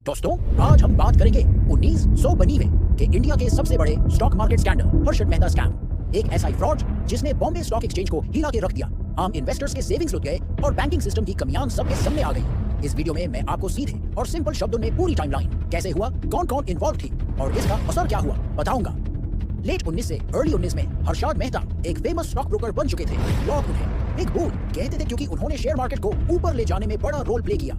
दोस्तों, आज हम बात करेंगे 1992 के इंडिया के सबसे बड़े stock market scandal Harshad Mehta scam. एक ऐसा फ्रॉड जिसने बॉम्बे स्टॉक एक्सचेंज को हिला के रख दिया, आम इन्वेस्टर्स के सेविंग्स लुट गए और बैंकिंग सिस्टम की कमियां सबके सामने आ गई। इस वीडियो में मैं आपको सीधे और सिंपल शब्दों में पूरी टाइमलाइन, कैसे हुआ, कौन कौन इन्वॉल्व थी और इसका असर क्या हुआ, बताऊंगा। लेट 19 से अर्ली 19 में हर्षद मेहता एक फेमस स्टॉक ब्रोकर बन चुके थे। लोग उन्हें बिग बुल कहते थे क्योंकि उन्होंने शेयर मार्केट को ऊपर ले जाने में बड़ा रोल प्ले किया।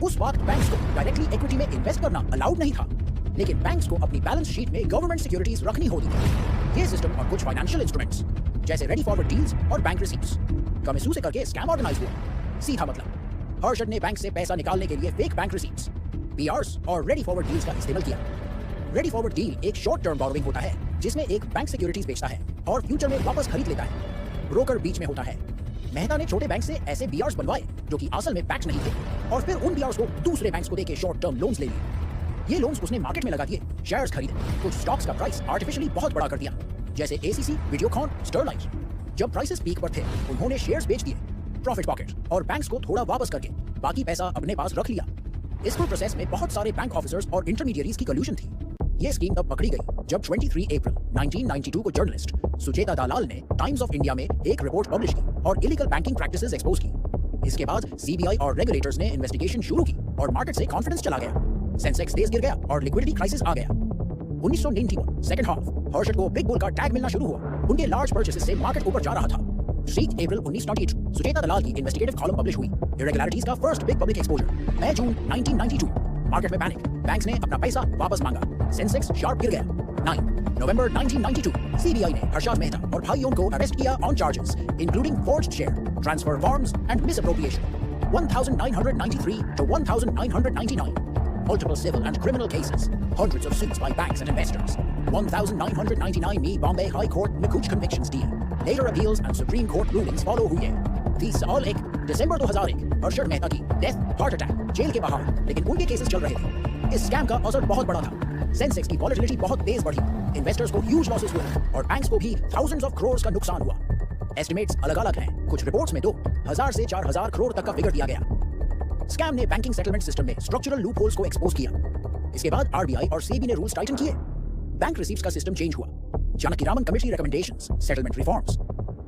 उस वक्त बैंक्स को डायरेक्टली इक्विटी में इन्वेस्ट करना अलाउड नहीं था, लेकिन बैंक्स को अपनी बैलेंस शीट में गवर्नमेंट सिक्योरिटीज रखनी होती थी। ये सिस्टम और कुछ फाइनेंशियल इंस्ट्रूमेंट्स जैसे रेडी फॉरवर्ड डील्स और बैंक रिसीट्स का मिसयूज करके स्कैम ऑर्गेनाइज हुआ। सीधा मतलब, हर्षद ने बैंक से पैसा निकालने के लिए फेक बैंक रिसीट्स, पीआरस और रेडी फॉरवर्ड डील्स का इस्तेमाल किया। रेडी फॉरवर्ड डील एक शॉर्ट टर्म बोरोइंग होता है जिसमें एक बैंक सिक्योरिटीज बेचता है और फ्यूचर में वापस खरीद लेता है। ब्रोकर बीच में होता है। मेहता ने छोटे बैंक से ऐसे बीआरस बनवाए जो कि असल में बैक्ड नहीं थे और फिर उन बीआरस को दूसरे बैंक्स को देके शॉर्ट टर्म लोन्स ले लिए। ये लोन्स उसने मार्केट में लगा दिए, शेयर्स खरीदे, कुछ स्टॉक्स का प्राइस आर्टिफिशियली बहुत बड़ा कर दिया, जैसे एसीसी, वीडियोकॉन, स्टरलाइट। जब प्राइसेस पीक पर थे, उन्होंने शेयर्स बेच दिए, प्रॉफिट पॉकेट और बैंक्स को थोड़ा वापस करके बाकी पैसा अपने पास रख लिया। इस पूरे प्रोसेस में बहुत सारे बैंक ऑफिसर्स और इंटरमीडियरीज की कॉल्यूशन थी। ये स्कीम तब पकड़ी गई जब 23 अप्रैल 1992 को जर्नलिस्ट सुचेता दलाल ने टाइम्स ऑफ इंडिया में एक रिपोर्ट पब्लिश की और इलीगल बैंकिंग प्रैक्टिसेस एक्सपोज की। इसके बाद सीबीआई और रेगुलेटर्स ने इन्वेस्टिगेशन शुरू की और मार्केट से कॉन्फिडेंस चला गया। सेंसेक्स तेज गिर गया और लिक्विडिटी क्राइसिस आ गया। 1991 सेकंड हाफ, हर्षद को बिग बुल का टैग मिलना शुरू हुआ। उनके लार्ज परचेसेस से मार्केट ऊपर जा रहा था। 3 अप्रैल 1992 सुचेता दलाल की इन्वेस्टिगेटिव कॉलम पब्लिश हुई, इरेगुलरिटीज का फर्स्ट बिग पब्लिक एक्सपोजर। मई जून 1992, मार्केट में पैनिक, बैंक्स ने अपना पैसा वापस मांगा, सेंसेक्स शार्प गिर गया। 9 नवंबर 1992, सीबीआई ने हर्षद मेहता और भाइयों को अरेस्ट किया on charges including forged share, transfer forms and misappropriation. 1993 to 1999, multiple civil and criminal cases, hundreds of suits by banks and investors. 1999 में Bombay High Court में कुछ convictions दिए, later appeals and Supreme Court rulings follow हुए। 30 साल 1 दिसंबर 2001, हर्षद मेहता की death, heart attack, jail के बाहर, लेकिन उनके केसेस चल रहे थे। इस स्कैम का असर बहुत बड़ा था। सेंसेक्स की वॉलेटिलिटी बहुत तेज बढ़ी, इन्वेस्टर्स को ह्यूज लॉसेस हुए और बैंक्स को भी थाउजेंड्स ऑफ करोड़ का नुकसान हुआ। एस्टिमेट्स अलग-अलग हैं, कुछ रिपोर्ट्स में 2000 से 4000 करोड़ तक का फिगर दिया गया। स्कैम ने बैंकिंग सेटलमेंट सिस्टम में स्ट्रक्चरल लूपहोल्स को एक्सपोज किया। इसके बाद आरबीआई और सेबी ने रूल्स टाइटन किए, बैंक रिसीट्स का सिस्टम चेंज हुआ, Janakiraman committee recommendations, settlement reforms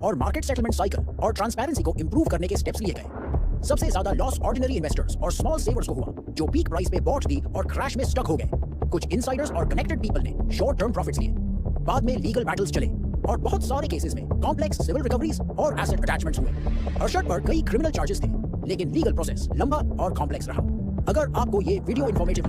और मार्केट सेटलमेंट साइकिल और ट्रांसपेरेंसी को इंप्रूव करने के स्टेप्स लिए गए। सबसे ज्यादा लॉस ऑर्डिनरी इन्वेस्टर्स और स्मॉल सेवर्स को हुआ जो पीक प्राइस पे बॉट दी और क्रैश में स्टक हो गए। कुछ इनसाइडर्स और कनेक्टेड पीपल ने शॉर्ट टर्म प्रॉफिट्स लिए। बाद में लीगल बैटल्स चले और बहुत सारे केसेस में कॉम्प्लेक्स सिविल रिकवरीज और एसेट अटैचमेंट्स हुए। हर्षद पर कई क्रिमिनल चार्जेस थे, लेकिन लीगल प्रोसेस लंबा और कॉम्प्लेक्स रहा। अगर आपको ये वीडियो इन्फॉर्मेटिव